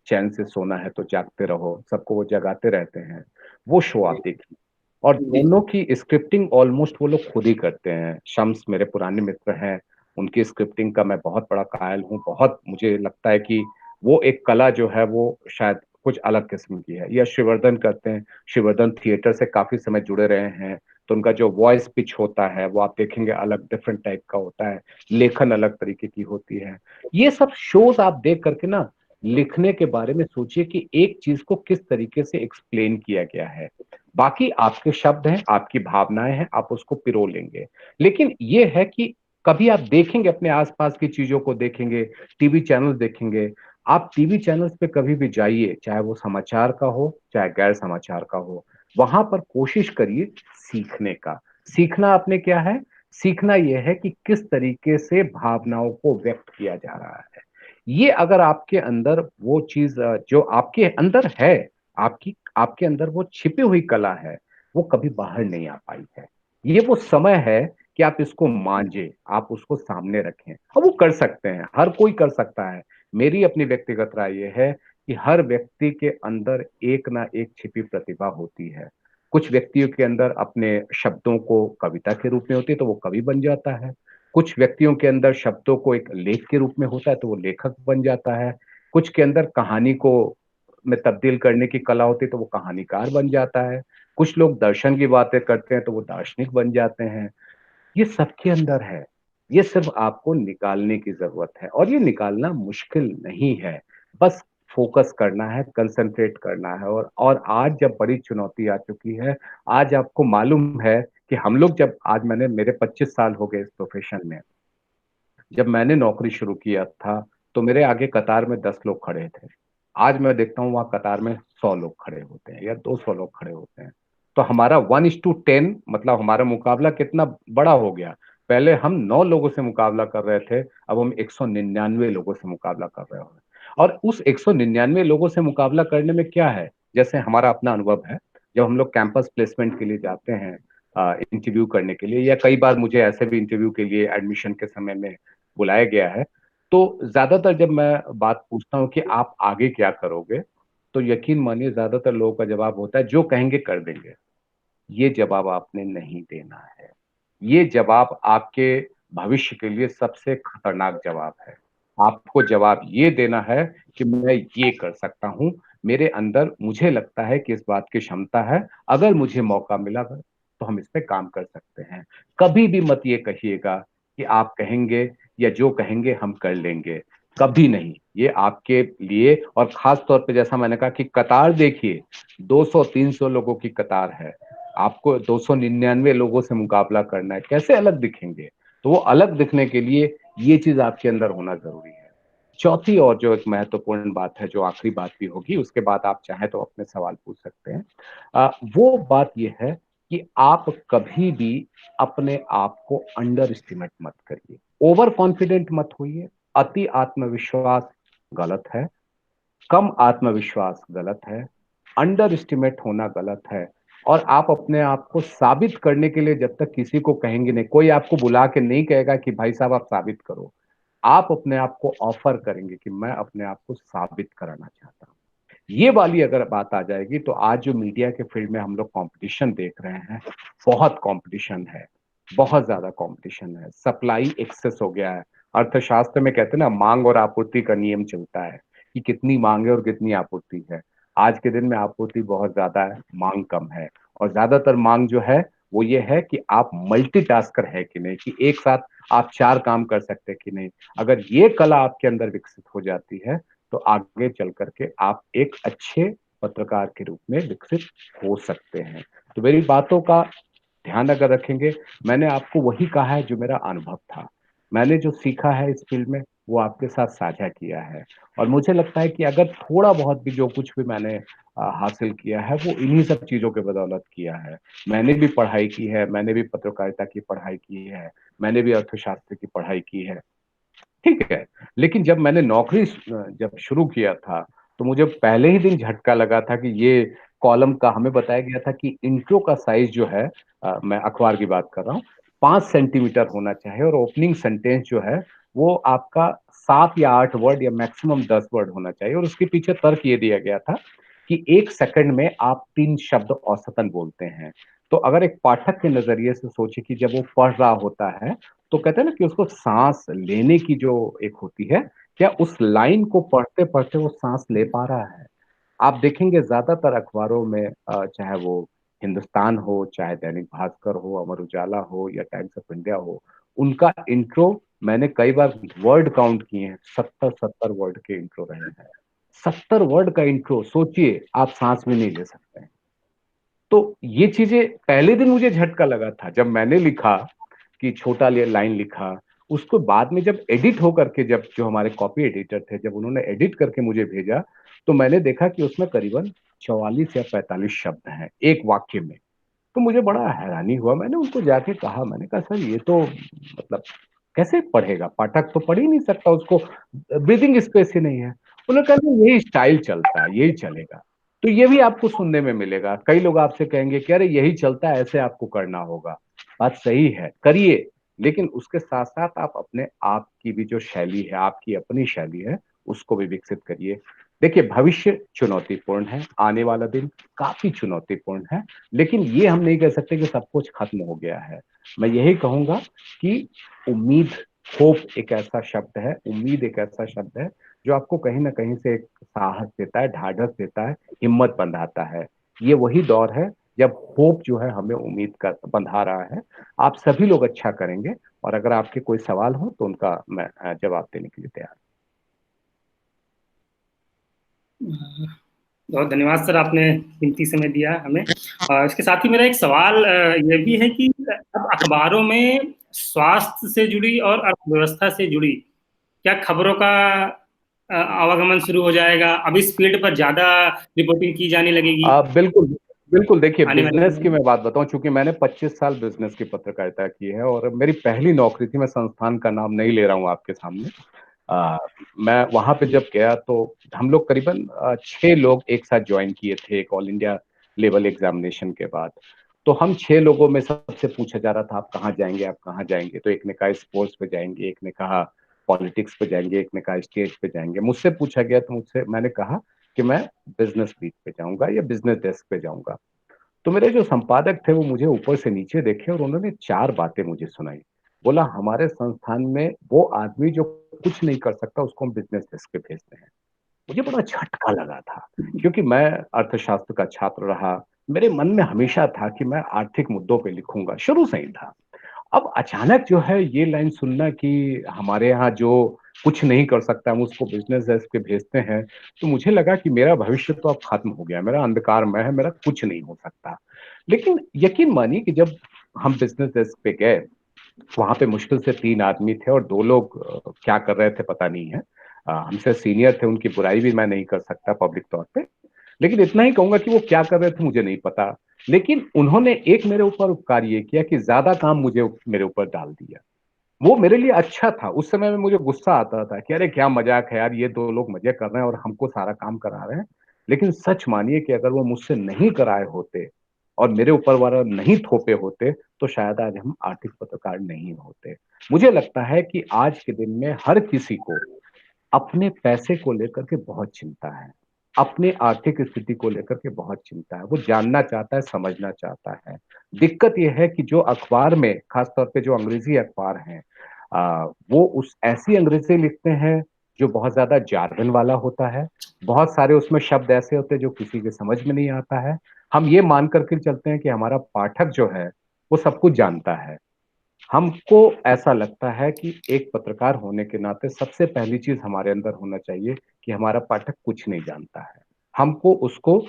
चैन से सोना है तो जागते रहो, सबको वो जगाते रहते हैं, वो शो आप देखिए। और जी दोनों की स्क्रिप्टिंग ऑलमोस्ट वो लोग खुद ही करते हैं। शम्स मेरे पुराने मित्र हैं, उनकी स्क्रिप्टिंग का मैं बहुत बड़ा कायल हूँ। बहुत मुझे लगता है कि वो एक कला जो है वो शायद कुछ अलग किस्म की है। या श्रीवर्धन करते हैं, श्रीवर्धन थिएटर से काफी समय जुड़े रहे हैं, तो उनका जो वॉइस पिच होता है वो आप देखेंगे अलग डिफरेंट टाइप का होता है, लेखन अलग तरीके की होती है। ये सब शोज आप देख करके ना लिखने के बारे में सोचिए कि एक चीज को किस तरीके से एक्सप्लेन किया गया है। बाकी आपके शब्द हैं, आपकी भावनाएं हैं, आप उसको पिरो लेंगे। लेकिन ये है कि कभी आप देखेंगे, अपने आसपास की चीजों को देखेंगे, टीवी चैनल देखेंगे। आप टीवी चैनल्स पे कभी भी जाइए, चाहे वो समाचार का हो चाहे गैर समाचार का हो, वहां पर कोशिश करिए सीखने का। सीखना आपने क्या है? सीखना यह है कि किस तरीके से भावनाओं को व्यक्त किया जा रहा है। ये अगर आपके अंदर वो चीज जो आपके अंदर है, आपकी आपके अंदर वो छिपी हुई कला है, वो कभी बाहर नहीं आ पाई है। ये वो समय है कि आप इसको मांझे, आप उसको सामने रखें, और वो कर सकते हैं, हर कोई कर सकता है। मेरी अपनी व्यक्तिगत राय ये है कि हर व्यक्ति के अंदर एक ना एक छिपी प्रतिभा होती है। कुछ व्यक्तियों के अंदर अपने शब्दों को कविता के रूप में होती है तो वो कवि बन जाता है। कुछ व्यक्तियों के अंदर शब्दों को एक लेख के रूप में होता है तो वो लेखक बन जाता है। कुछ के अंदर कहानी को में तब्दील करने की कला होती है तो वो कहानीकार बन जाता है। कुछ लोग दर्शन की बातें करते हैं तो वो दार्शनिक बन जाते हैं। ये सबके अंदर है। ये सिर्फ आपको निकालने की जरूरत है, और ये निकालना मुश्किल नहीं है। बस फोकस करना है, कंसंट्रेट करना है। और आज जब बड़ी चुनौती आ चुकी है, आज आपको मालूम है कि हम लोग जब, आज मेरे 25 साल हो गए इस प्रोफेशन में। जब मैंने नौकरी शुरू किया था तो मेरे आगे कतार में 10 लोग खड़े थे। आज मैं देखता हूँ वहां कतार में 100 लोग खड़े होते हैं या 200 लोग खड़े होते हैं। तो हमारा 1:10, मतलब हमारा मुकाबला कितना बड़ा हो गया। पहले हम 9 लोगों से मुकाबला कर रहे थे, अब हम 199 लोगों से मुकाबला कर रहे हैं। और उस 199 लोगों से मुकाबला करने में क्या है, जैसे हमारा अपना अनुभव है, जब हम लोग कैंपस प्लेसमेंट के लिए जाते हैं इंटरव्यू करने के लिए, या कई बार मुझे ऐसे भी इंटरव्यू के लिए एडमिशन के समय में बुलाया गया है, तो ज्यादातर जब मैं बात पूछता हूँ कि आप आगे क्या करोगे, तो यकीन मानिए ज्यादातर लोगों का जवाब होता है जो कहेंगे कर देंगे। ये जवाब आपने नहीं देना है। ये जवाब आपके भविष्य के लिए सबसे खतरनाक जवाब है। आपको जवाब ये देना है कि मैं ये कर सकता हूं, मेरे अंदर मुझे लगता है कि इस बात की क्षमता है, अगर मुझे मौका मिला तो हम इस पे काम कर सकते हैं। कभी भी मत ये कहिएगा कि आप कहेंगे या जो कहेंगे हम कर लेंगे। कभी नहीं। ये आपके लिए, और खास तौर पे जैसा मैंने कहा कि कतार देखिए, 200-300 लोगों की कतार है, आपको 299 लोगों से मुकाबला करना है, कैसे अलग दिखेंगे? तो वो अलग दिखने के लिए ये चीज आपके अंदर होना जरूरी है। चौथी और जो एक महत्वपूर्ण बात है, जो आखिरी बात भी होगी, उसके बाद आप चाहें तो अपने सवाल पूछ सकते हैं। वो बात ये है कि आप कभी भी अपने आप को अंडर एस्टिमेट मत करिए, ओवर कॉन्फिडेंट मत होइए। अति आत्मविश्वास गलत है, कम आत्मविश्वास गलत है, अंडर एस्टिमेट होना गलत है। और आप अपने आप को साबित करने के लिए जब तक किसी को कहेंगे नहीं, कोई आपको बुला के नहीं कहेगा कि भाई साहब आप साबित करो। आप अपने आप को ऑफर करेंगे कि मैं अपने आप को साबित कराना चाहता हूं। ये वाली अगर बात आ जाएगी तो आज जो मीडिया के फील्ड में हम लोग कंपटीशन देख रहे हैं, बहुत कंपटीशन है, बहुत ज्यादा कंपटीशन है, सप्लाई एक्सेस हो गया है। अर्थशास्त्र में कहते हैं ना, मांग और आपूर्ति का नियम चलता है कि कितनी मांग है और कितनी आपूर्ति है। आज के दिन में आपूर्ति बहुत ज्यादा है, मांग कम है। और ज्यादातर मांग जो है वो ये है कि आप मल्टीटास्कर है कि नहीं, कि एक साथ आप 4 काम कर सकते हैं कि नहीं। अगर ये कला आपके अंदर विकसित हो जाती है तो आगे चल करके आप एक अच्छे पत्रकार के रूप में विकसित हो सकते हैं। तो मेरी बातों का ध्यान अगर रखेंगे, मैंने आपको वही कहा है जो मेरा अनुभव था। मैंने जो सीखा है इस फील्ड में वो आपके साथ साझा किया है। और मुझे लगता है कि अगर थोड़ा बहुत भी जो कुछ भी मैंने हासिल किया है वो इन्हीं सब चीज़ों के बदौलत किया है। मैंने भी पढ़ाई की है, मैंने भी पत्रकारिता की पढ़ाई की है, मैंने भी अर्थशास्त्र की पढ़ाई की है। ठीक है, लेकिन जब मैंने नौकरी जब शुरू किया था, तो मुझे पहले ही दिन झटका लगा था कि ये कॉलम का हमें बताया गया था कि इंट्रो का साइज़ जो है मैं अखबार की बात कर रहा हूँ, 5 सेंटीमीटर होना चाहिए और ओपनिंग सेंटेंस जो है, वो आपका 7 या 8 वर्ड या मैक्सिमम 10 वर्ड होना चाहिए और उसके पीछे तर्क ये दिया गया था कि 1 सेकंड में आप 3 शब्द औसतन बोलते हैं। तो अगर एक पाठक के नज़रिए से सोचिए कि जब वो पढ़ रहा होता है, तो कहते हैं ना कि उसको सांस लेने की जो एक होती है, क्या उस लाइन को पढ़ते-पढ़ते वो सांस ले पा रहा है? आप देखेंगे ज़्यादातर अखबारों में चाहे वो हिंदुस्तान हो, चाहे दैनिक भास्कर हो, अमर उजाला हो या टाइम्स ऑफ इंडिया हो, उनका इंट्रो मैंने कई बार वर्ड काउंट किए हैं, 70-70 वर्ड के इंट्रो रहे हैं। 70 वर्ड का इंट्रो सोचिए, आप सांस भी नहीं ले सकते हैं। तो ये चीज़ें पहले दिन मुझे झटका लगा था, जब मैंने लिखा कि छोटा ले लाइन लिखा, उसको बाद में जब एडिट हो करके जब जो हमारे कॉपी एडिटर थे, जब उन्होंने एडिट करके मुझे भेजा, तो मैंने देखा कि उसमें करीबन 44 या 45 शब्द हैं, एक वाक्य में। तो मुझे बड़ा हैरानी हुआ, मैंने उनको जाके कहा, मैंने कहा सर ये तो मतलब कैसे पढ़ेगा? पाठक तो पढ़ ही नहीं सकता, उसको ब्रीथिंग स्पेस ही नहीं है। उन्होंने कहा नहीं यही स्टाइल चलता है, यही चलेगा। तो ये भी आपको सुनने में मिलेगा। कई लोग आपसे कहेंगे कि अरे यही चलता है, ऐसे आपको करना होगा। बात सही है, करिए, लेकिन उसके साथ-साथ आप अपने आप की भी जो शैली है, आपकी अपनी शैली है, उसको भी विकसित करिए। देखिए भविष्य चुनौतीपूर्ण है, आने वाला दिन काफ़ी चुनौतीपूर्ण है, लेकिन ये हम नहीं कह सकते कि सब कुछ खत्म हो गया है। मैं यही कहूँगा कि उम्मीद, होप एक ऐसा शब्द है, उम्मीद एक ऐसा शब्द है, जो आपको कहीं न कहीं से एक साहस देता है, ढाढ़स देता है, हिम्मत बँधाता है। ये वही दौर है, जब होप जो है हमें उम्मीद का बँधा रहा है। आप सभी लोग अच्छा करेंगे और अगर आपके कोई सवाल हो तो उनका मैं जवाब देने के लिए तैयार बहुत धन्यवाद सर, आपने कीमती समय दिया हमें। इसके साथ ही मेरा एक सवाल ये भी है कि अब अखबारों में स्वास्थ्य से जुड़ी और अर्थव्यवस्था से जुड़ी क्या खबरों का आवागमन शुरू हो जाएगा? अब इस फील्ड पर ज़्यादा रिपोर्टिंग की जाने लगेगी बिल्कुल, बिल्कुल देखिए आने वाले बिज़नेस समय की में? मैं बात बताऊँ चूँकि मैंने 25 साल बिज़नेस की पत्रकारिता की है और मेरी पहली नौकरी थी, मैं संस्थान का नाम नहीं ले रहा हूँ आपके सामने। अ, मैं वहाँ पे जी। जब गया तो हम लोग करीबन 6 लोग एक साथ जॉइन किए थे एक ऑल इंडिया लेवल एग्ज़ामिनेशन के बाद। तो हम 6 लोगों में सबसे पूछा जा रहा था, "आप कहाँ जाएँगे, आप कहाँ जाएँगे?" तो एक ने कहा स्पोर्ट्स पे जाएँगे, एक ने कहा पॉलिटिक्स पे जाएँगे, एक ने कहा स्टेज पे जाएँगे। मुझसे पूछा गया तो मुझसे मैंने कहा कि मैं बिज़नेस बीट पे जाऊँगा या बिज़नेस डेस्क पे जाऊँगा। तो मेरे जो संपादक थे वो मुझे ऊपर से नीचे देखे और उन्होंने 4 बातें मुझे सुनाई। बोला हमारे संस्थान में वो आदमी जो कुछ नहीं कर सकता उसको हम बिज़नेस डेस्क पे भेजते हैं। मुझे बड़ा झटका लगा था क्योंकि मैं अर्थशास्त्र का छात्र रहा। मेरे मन में हमेशा था कि मैं आर्थिक मुद्दों पे लिखूँगा, शुरू से ही था। अब अचानक जो है ये लाइन सुनना कि हमारे यहाँ जो कुछ नहीं कर सकता हम उसको बिज़नेस डेस्क पे भेजते हैं, तो मुझे लगा कि मेरा भविष्य तो अब खत्म हो गया, मेरा अंधकारमय है, मेरा कुछ नहीं हो सकता। लेकिन यकीन मानिए कि जब हम बिज़नेस डेस्क पे गए, वहाँ पे मुश्किल से 3 आदमी थे और 2 लोग क्या कर रहे थे पता नहीं है। हमसे सीनियर थे, उनकी बुराई भी मैं नहीं कर सकता पब्लिक तौर पे। लेकिन इतना ही कहूँगा कि वो क्या कर रहे थे मुझे नहीं पता। लेकिन उन्होंने एक मेरे ऊपर उपकार ये किया कि ज़्यादा काम मुझे मेरे ऊपर डाल दिया। वो मेरे लिए अच्छा था, उस समय में मुझे गुस्सा आता था कि अरे क्या मज़ाक है यार, ये 2 लोग मज़े कर रहे हैं और हमको सारा काम करा रहे हैं। लेकिन सच मानिए कि अगर वो मुझसे नहीं कराए होते और मेरे ऊपर वाला नहीं थोपे होते, तो शायद आज हम आर्थिक पत्रकार नहीं होते। मुझे लगता है कि आज के दिन में हर किसी को अपने पैसे को लेकर के बहुत चिंता है। अपने आर्थिक स्थिति को लेकर के बहुत चिंता है। वो जानना चाहता है, समझना चाहता है। दिक्कत ये है कि जो अखबार में ख़ास तौर पे जो अंग्रेज़ी अखबार हैं वो उस ऐसी अंग्रेज़ी लिखते हैं जो बहुत ज़्यादा जार्गन वाला होता है। बहुत सारे उसमें शब्द ऐसे होते हैं जो किसी के समझ में नहीं आता है। हम ये मान कर के चलते हैं कि हमारा पाठक जो है, वो सब कुछ जानता है। हमको ऐसा लगता है कि एक पत्रकार होने के नाते सबसे पहली चीज़ हमारे अंदर होना चाहिए कि हमारा पाठक कुछ नहीं जानता है। हमको उसको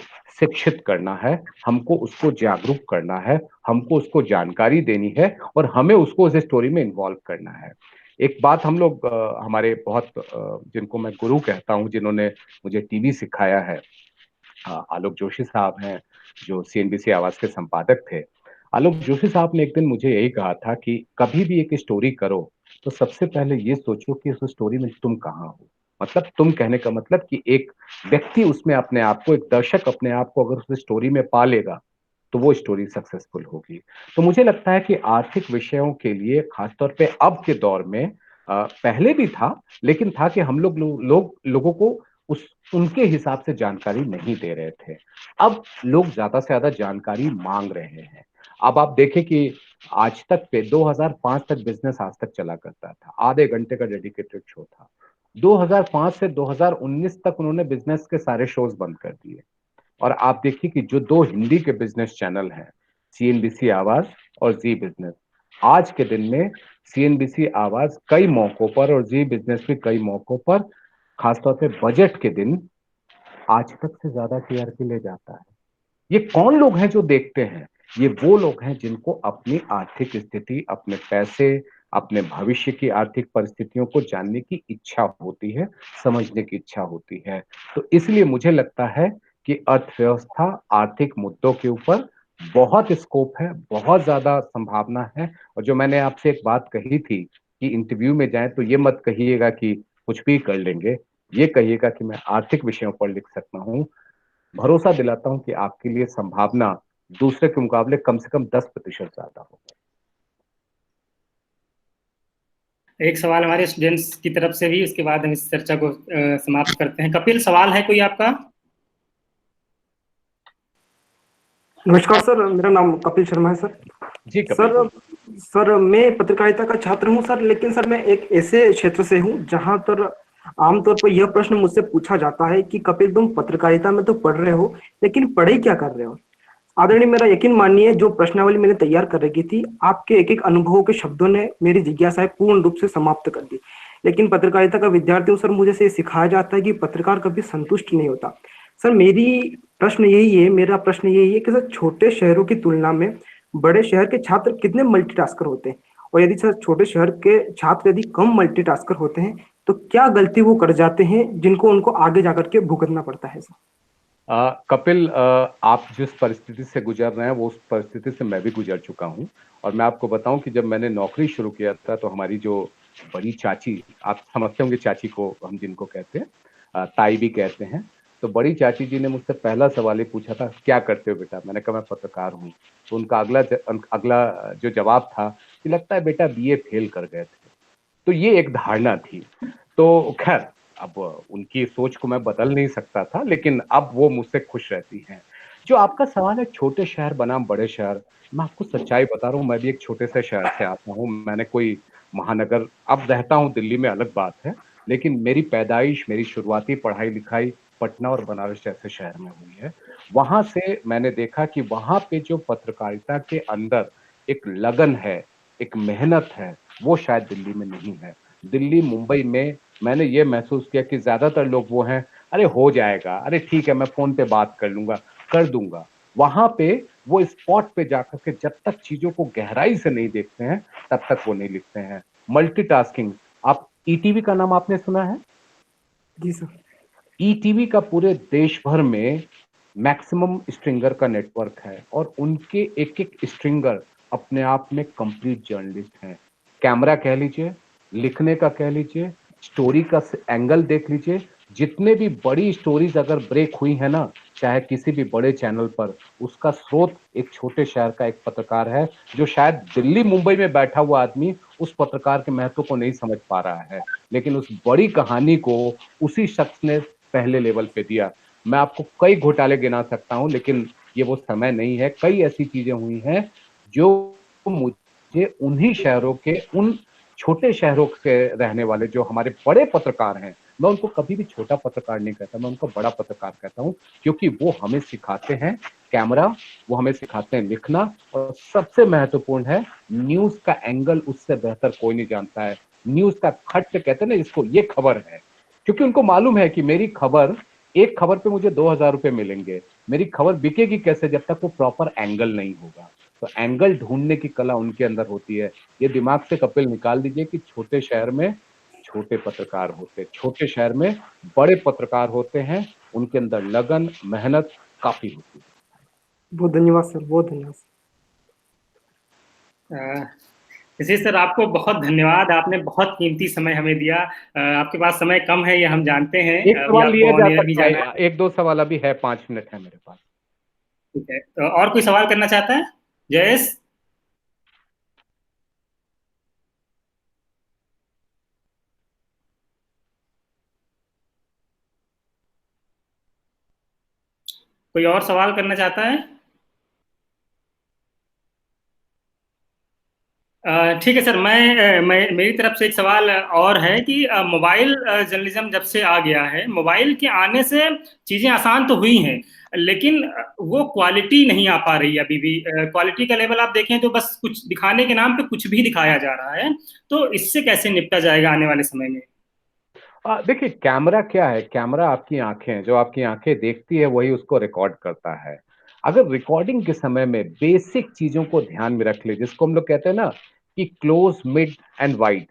शिक्षित करना है, हमको उसको जागरूक करना है, हमको उसको जानकारी देनी है और हमें उसको उस स्टोरी में इन्वॉल्व करना है। एक बात हम लोग हमारे बहुत जिनको मैं गुरु कहता हूँ, जिन्होंने मुझे टीवी सिखाया है, आलोक जोशी साहब हैं, जो सीएनबीसी आवाज के संपादक थे। आलोक जोशी साहब ने एक दिन मुझे यही कहा था कि कभी भी एक स्टोरी करो तो सबसे पहले ये सोचो कि उस स्टोरी में तुम कहाँ हो। मतलब तुम कहने का मतलब कि एक व्यक्ति उसमें अपने आप को, एक दर्शक अपने आप को अगर उस स्टोरी में पा लेगा तो वो स्टोरी सक्सेसफुल होगी। तो मुझे लगता है कि आर्थिक विषयों के लिए खासतौर पे अब के दौर में, पहले भी था, लेकिन था कि हम लोगों को उस उनके हिसाब से जानकारी नहीं दे रहे थे। अब लोग ज्यादा से ज्यादा जानकारी मांग रहे हैं। अब आप देखें कि आज तक पे 2005 तक बिजनेस आज तक चला करता था, आधे घंटे का डेडिकेटेड शो था। 2005 से 2019 तक उन्होंने बिजनेस के सारे शोज बंद कर दिए। और आप देखिए कि जो दो हिंदी के बिजनेस चैनल हैं, सीएनबीसी आवाज और जी बिजनेस, आज के दिन में सीएनबीसी आवाज कई मौकों पर और जी बिजनेस भी कई मौकों पर, खासतौर पे बजट के दिन, आज तक से ज्यादा टीआरपी ले जाता है। ये कौन लोग हैं जो देखते हैं? ये वो लोग हैं जिनको अपनी आर्थिक स्थिति, अपने पैसे, अपने भविष्य की आर्थिक परिस्थितियों को जानने की इच्छा होती है, समझने की इच्छा होती है। तो इसलिए मुझे लगता है कि अर्थव्यवस्था, आर्थिक मुद्दों के ऊपर बहुत स्कोप है, बहुत ज्यादा संभावना है। और जो मैंने आपसे एक बात कही थी कि इंटरव्यू में जाएं तो ये मत कहिएगा कि कुछ भी कर लेंगे, ये कहिएगा कि मैं आर्थिक विषयों पर लिख सकता हूं। भरोसा दिलाता हूं कि आपके लिए संभावना दूसरे के मुकाबले कम से कम 10% ज्यादा हो। एक सवाल हमारे स्टूडेंट्स की तरफ से भी, इसके बाद हम इस चर्चा को समाप्त करते हैं। कपिल, सवाल है कोई आपका? नमस्कार सर, मेरा नाम कपिल शर्मा है सर। जी कपिल। सर मैं पत्रकारिता का छात्र हूं सर, लेकिन सर मैं एक ऐसे क्षेत्र से हूं जहां पर आमतौर पर यह प्रश्न मुझसे पूछा जाता है कि कपिल, तुम पत्रकारिता में तो पढ़ रहे हो, लेकिन पढ़ाई क्या कर रहे हो? आदरणीय, मेरा यकीन मानिए, जो प्रश्नावली मैंने तैयार कर रखी थी, आपके एक एक अनुभवों के शब्दों ने मेरी जिज्ञासाएं पूर्ण रूप से समाप्त कर दी। लेकिन पत्रकारिता का विद्यार्थी हूं सर, मुझे से सिखाया जाता है कि पत्रकार कभी संतुष्ट नहीं होता। सर मेरा प्रश्न यही है कि सर, छोटे शहरों की तुलना में बड़े शहर के छात्र कितने मल्टीटास्कर होते हैं? और यदि सर छोटे शहर के छात्र यदि कम मल्टीटास्कर होते हैं तो क्या गलती वो कर जाते हैं जिनको उनको आगे जाकर के भुगतना पड़ता है सर? कपिल, आप जिस परिस्थिति से गुजर रहे हैं वो उस परिस्थिति से मैं भी गुजर चुका हूं। और मैं आपको बताऊं कि जब मैंने नौकरी शुरू किया था तो हमारी जो बड़ी चाची, आप समझते होंगे चाची को हम जिनको कहते हैं, ताई भी कहते हैं, तो बड़ी चाची जी ने मुझसे पहला सवाल ही पूछा था, क्या करते हो बेटा? मैंने कहा मैं पत्रकार हूँ। तो उनका अगला जो जवाब था कि लगता है बेटा बीए फेल कर गए थे। तो ये एक धारणा थी। तो खैर, अब उनकी सोच को मैं बदल नहीं सकता था, लेकिन अब वो मुझसे खुश रहती हैं। जो आपका सवाल है छोटे शहर बनाम बड़े शहर, मैं आपको सच्चाई बता रहा हूँ, मैं भी एक छोटे से शहर से आता हूँ। मैंने कोई महानगर, अब रहता हूँ दिल्ली में, अलग बात है, लेकिन मेरी पैदाइश, मेरी शुरुआती पढ़ाई लिखाई पटना और बनारस जैसे शहर में हुई है। वहां से मैंने देखा कि वहां पे जो पत्रकारिता के अंदर एक लगन है, एक मेहनत है, वो शायद दिल्ली में नहीं है। दिल्ली, मुंबई में मैंने ये महसूस किया कि ज्यादातर लोग वो हैं, अरे हो जाएगा, अरे ठीक है मैं फोन पे बात कर लूंगा, कर दूंगा। वहां पे वो स्पॉट पे जाकर के जब तक चीजों को गहराई से नहीं देखते हैं तब तक वो नहीं लिखते हैं। मल्टीटास्किंग, आप ईटीवी का नाम आपने सुना है? जी सर। ईटीवी का पूरे देश भर में मैक्सिमम स्ट्रिंगर का नेटवर्क है और उनके एक एक स्ट्रिंगर अपने आप में कंप्लीट जर्नलिस्ट हैं। कैमरा कह लीजिए, लिखने का कह लीजिए, स्टोरी का एंगल देख लीजिए। जितने भी बड़ी स्टोरीज अगर ब्रेक हुई है ना, चाहे किसी भी बड़े चैनल पर, उसका स्रोत एक छोटे शहर का एक पत्रकार है, जो शायद दिल्ली मुंबई में बैठा हुआ आदमी उस पत्रकार के महत्व को नहीं समझ पा रहा है, लेकिन उस बड़ी कहानी को उसी शख्स ने पहले लेवल पे दिया। मैं आपको कई घोटाले गिना सकता हूं, लेकिन ये वो समय नहीं है। कई ऐसी चीजें हुई हैं जो मुझे उन्हीं शहरों के, उन छोटे शहरों से रहने वाले जो हमारे बड़े पत्रकार हैं, मैं उनको कभी भी छोटा पत्रकार नहीं कहता, मैं उनको बड़ा पत्रकार कहता हूं, क्योंकि वो हमें सिखाते हैं कैमरा, वो हमें सिखाते हैं लिखना, और सबसे महत्वपूर्ण है न्यूज का एंगल उससे बेहतर कोई नहीं जानता है। न्यूज का खट कहते हैं ना इसको, ये खबर है, क्योंकि उनको मालूम है कि मेरी खबर, एक खबर पे मुझे 2000 रुपए मिलेंगे। मेरी खबर बिकेगी कैसे? जब तक वो प्रॉपर एंगल नहीं होगा। तो एंगल ढूंढने की कला उनके अंदर होती है। ये दिमाग से कपिल निकाल दीजिए कि छोटे शहर में छोटे पत्रकार होते हैं, छोटे शहर में बड़े पत्रकार होते हैं, उनके अंदर लगन, मेहनत काफ़ी होती है। बहुत धन्यवाद सर, बहुत धन्यवाद। जी सर, आपको बहुत धन्यवाद, आपने बहुत कीमती समय हमें दिया। आपके पास समय कम है, ये हम जानते हैं, एक अभी सवाल आपको लिया ऑन जा एयर भी सकता जाना है। है, एक दो सवाल अभी है, 5 मिनट है मेरे पास। ठीक है, तो और कोई सवाल करना चाहता है? जयेश? कोई और सवाल करना चाहता है? ठीक है सर, मैं मेरी तरफ से एक सवाल और है कि मोबाइल जर्नलिज्म जब से आ गया है, मोबाइल के आने से चीज़ें आसान तो हुई हैं, लेकिन वो क्वालिटी नहीं आ पा रही है अभी भी। क्वालिटी का लेवल आप देखें तो बस कुछ दिखाने के नाम पे कुछ भी दिखाया जा रहा है। तो इससे कैसे निपटा जाएगा आने वाले समय में? देखिए, कैमरा क्या है, कैमरा आपकी आंखें हैं, जो आपकी आंखें देखती है वही उसको रिकॉर्ड करता है। अगर रिकॉर्डिंग के समय में बेसिक चीजों को ध्यान में रख ले, जिसको हम लोग कहते हैं ना कि close, mid and wide,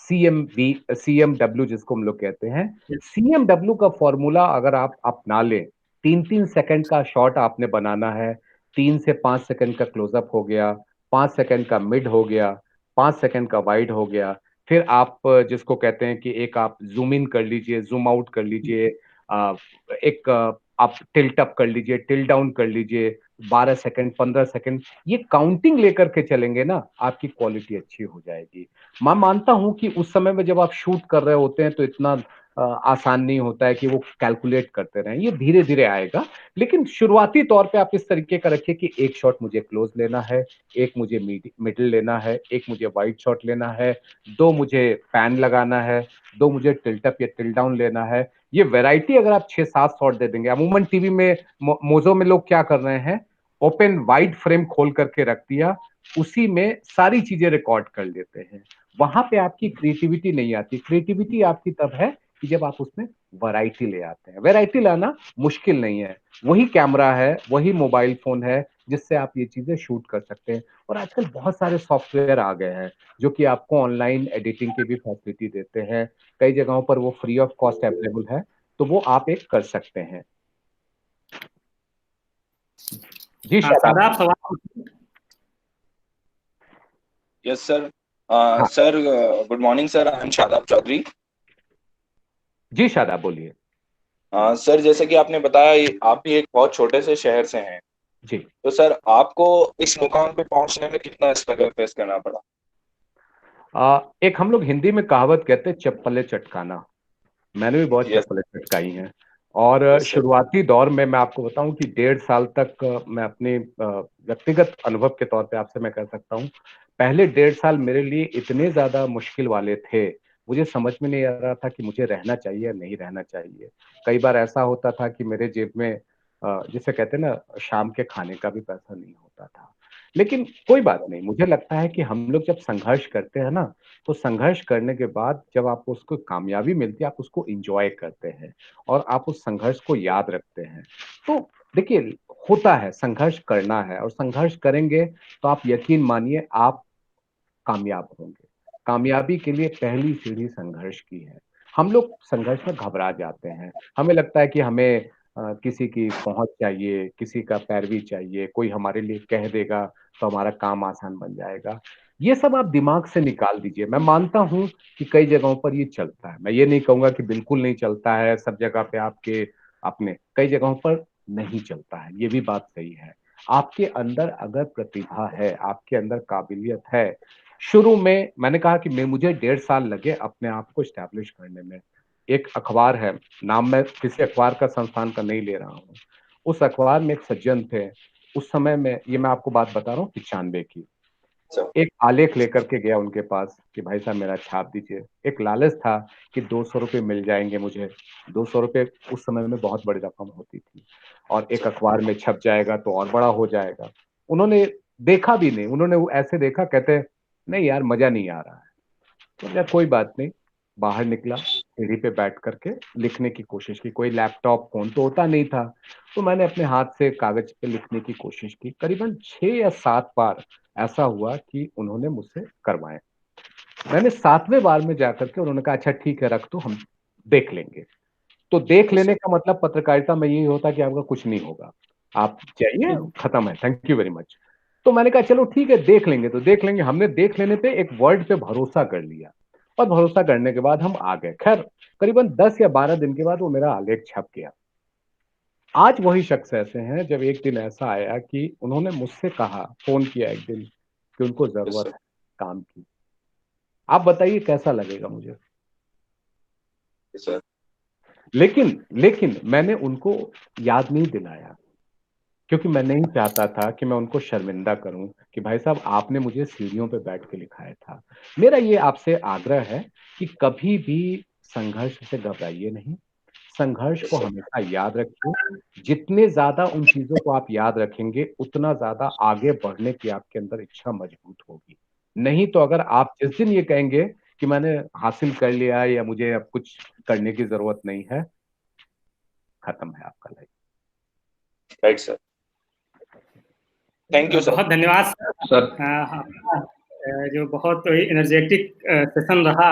CMW जिसको हम लोग कहते हैं, CMW का फॉर्मूला अगर आप अपना लें, 3-3 सेकंड का शॉट आपने बनाना है, 3 से 5 सेकंड का क्लोजअप हो गया, 5 सेकंड का मिड हो गया, 5 सेकंड का वाइड हो गया, फिर आप जिसको कहते हैं कि एक आप जूम इन कर लीजिए, जूम आउट कर लीजिए, एक आप टिल्ट अप कर लीजिए, टिल्ट डाउन कर लीजिए, 12 सेकंड, 15 सेकंड, ये काउंटिंग लेकर के चलेंगे ना, आपकी क्वालिटी अच्छी हो जाएगी। मैं मानता हूं कि उस समय में जब आप शूट कर रहे होते हैं तो इतना आसान नहीं होता है कि वो कैलकुलेट करते रहें, ये धीरे धीरे आएगा। लेकिन शुरुआती तौर पे आप इस तरीके का रखिए कि एक शॉट मुझे क्लोज लेना है, एक मुझे मिडिल लेना है, एक मुझे वाइड शॉट लेना है, दो मुझे पैन लगाना है, दो मुझे टिल्ट अप या टिल्ट डाउन लेना है। ये वैरायटी अगर आप 6-7 शॉट दे देंगे, अमूमन टीवी में मोजो में लोग क्या कर रहे हैं, ओपन वाइड फ्रेम खोल करके रख दिया, उसी में सारी चीजें रिकॉर्ड कर लेते हैं। वहां पे आपकी क्रिएटिविटी नहीं आती। क्रिएटिविटी आपकी तब है कि जब आप उसमें वैरायटी ले आते हैं। वैरायटी लाना मुश्किल नहीं है, वही कैमरा है, वही मोबाइल फोन है जिससे आप ये चीजें शूट कर सकते हैं। और आजकल बहुत सारे सॉफ्टवेयर आ गए हैं जो कि आपको ऑनलाइन एडिटिंग की भी फैसिलिटी देते हैं। कई जगहों पर वो फ्री ऑफ कॉस्ट अवेलेबल है, तो वो आप एक कर सकते हैं। जी हाँ, शादाब। शादाब, सवाल पूछिए। Yes sir. हाँ sir, good morning sir, I am Shadab Chaudhary. जी शादाब, बोलिए। सर, जैसे कि आपने बताया, आप भी एक बहुत छोटे से शहर से हैं। जी। तो सर, आपको इस मुकाम पे पहुंचने में कितना स्ट्रगल फेस करना पड़ा? एक हम लोग हिंदी में कहावत कहते हैं, चप्पलें चटकाना। मैंने भी बहुत यस। चप्पलें चटकाई हैं। और यस सर। शुरुआती दौर में मैं आपको बताऊं कि 1.5 साल तक मैं अपने व्यक्तिगत अनुभव के तौर पे आपसे मैं कह सकता हूं, पहले 1.5 साल मेरे लिए इतने ज्यादा मुश्किल वाले थे, मुझे समझ में नहीं आ रहा था कि मुझे रहना चाहिए या नहीं रहना चाहिए। कई बार ऐसा होता था कि मेरे जेब में जिसे कहते हैं ना, शाम के खाने का भी पैसा नहीं होता था। लेकिन कोई बात नहीं, मुझे लगता है कि हम लोग जब संघर्ष करते हैं ना, तो संघर्ष करने के बाद जब आपको उसको कामयाबी मिलती है, आप उसको एंजॉय करते हैं और आप उस संघर्ष को याद रखते हैं। तो देखिए, होता है, संघर्ष करना है और संघर्ष करेंगे तो आप यकीन मानिए आप कामयाब होंगे। कामयाबी के लिए पहली सीढ़ी संघर्ष की है। हम लोग संघर्ष में घबरा जाते हैं। हमें लगता है कि हमें किसी की पहुँच चाहिए, किसी का पैरवी चाहिए, कोई हमारे लिए कह देगा तो हमारा काम आसान बन जाएगा। ये सब आप दिमाग से निकाल दीजिए। मैं मानता हूँ कि कई जगहों पर ये चलता है। मैं ये नहीं कहूँगा कि बिल्कुल नहीं चलता है, सब जगह पे आपके अपने कई जगहों पर नहीं चलता है, ये भी बात सही है। आपके अंदर अगर प्रतिभा है, आपके अंदर काबिलियत है, शुरू में मैंने कहा कि मैं मुझे 1.5 साल लगे अपने आप को एस्टैब्लिश करने में। एक अखबार है, नाम मैं किसी अखबार का संस्थान का नहीं ले रहा हूँ। उस अखबार में एक सज्जन थे, उस समय में ये मैं आपको बात बता रहा हूँ 95 की। सर। एक आलेख लेकर के गया उनके पास कि भाई साहब मेरा छाप दीजिए। एक लालच था कि 200 रुपये मिल जाएंगे मुझे। 200 रुपये उस समय में बहुत बड़ी रकम होती थी और एक अखबार में छप जाएगा तो और बड़ा हो जाएगा। उन्होंने देखा भी नहीं, उन्होंने वो ऐसे देखा, कहते नहीं यार मजा नहीं आ रहा है। तो यार कोई बात नहीं, बाहर निकला, सीढ़ी पे बैठ करके लिखने की कोशिश की। कोई लैपटॉप फोन तो होता नहीं था, तो मैंने अपने हाथ से कागज पे लिखने की कोशिश की। करीबन 6 या 7 बार ऐसा हुआ कि उन्होंने मुझसे करवाए। मैंने 7वें बार में जाकर के उन्होंने कहा अच्छा ठीक है रख दो, हम देख लेंगे। तो देख लेने का मतलब पत्रकारिता में यही होता है कि आपका कुछ नहीं होगा, आप जाइए, खत्म है, थैंक यू वेरी मच। तो मैंने कहा चलो ठीक है देख लेंगे, तो देख लेंगे। हमने देख लेने पे एक वर्ड पे भरोसा कर लिया, और भरोसा करने के बाद हम आ गए। खैर करीबन 10 या 12 दिन के बाद वो मेरा आलेख छप गया। आज वही शख्स ऐसे हैं, जब एक दिन ऐसा आया कि उन्होंने मुझसे कहा, फोन किया एक दिन कि उनको जरूरत है काम की। आप बताइए कैसा लगेगा मुझे। सर लेकिन लेकिन मैंने उनको याद नहीं दिलाया, क्योंकि मैं नहीं चाहता था कि मैं उनको शर्मिंदा करूं कि भाई साहब आपने मुझे सीढ़ियों पे बैठ के लिखाया था। मेरा ये आपसे आग्रह है कि कभी भी संघर्ष से घबराइए नहीं, संघर्ष को हमेशा याद रखिए। जितने ज्यादा उन चीजों को आप याद रखेंगे, उतना ज्यादा आगे बढ़ने की आपके अंदर इच्छा मजबूत होगी। नहीं तो अगर आप जिस दिन ये कहेंगे कि मैंने हासिल कर लिया या मुझे अब कुछ करने की जरूरत नहीं है, खत्म है आपका life. Right sir, thank you sir. बहुत धन्यवाद सर। आपका जो बहुत एनर्जेटिक सेशन रहा।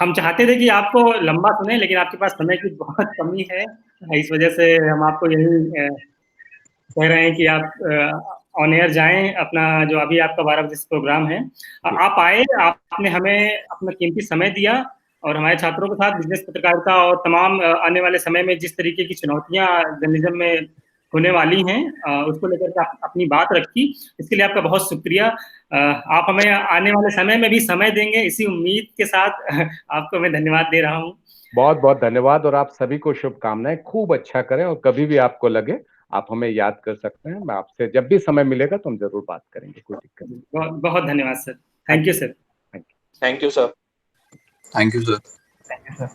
हम चाहते थे कि आपको लंबा सुने, लेकिन आपके पास समय की बहुत कमी है। इस वजह से हम आपको यही कह रहे हैं कि आप ऑन एयर जाएं। अपना जो अभी आपका 12 बजे से प्रोग्राम है, आप आए, आपने हमें अपना कीमती समय दिया, और हमारे छात्रों के साथ बिजनेस पत्रकारिता और तमाम आने वाले समय में जिस तरीके की चुनौतियां जर्नलिज्म में होने वाली हैं, उसको लेकर के अपनी बात रखी। इसके लिए आपका बहुत शुक्रिया। आप हमें आने वाले समय में भी समय देंगे, इसी उम्मीद के साथ आपको मैं धन्यवाद दे रहा हूँ। बहुत बहुत धन्यवाद, और आप सभी को शुभकामनाएं। खूब अच्छा करें, और कभी भी आपको लगे आप हमें याद कर सकते हैं। मैं आपसे जब भी समय मिलेगा तो हम जरूर बात करेंगे, कोई दिक्कत नहीं। बहुत बहुत धन्यवाद sir. Thank you sir. Thank you sir. Thank you sir.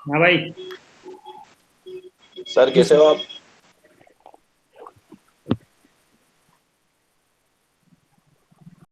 हाँ भाई। सर कैसे हो आप?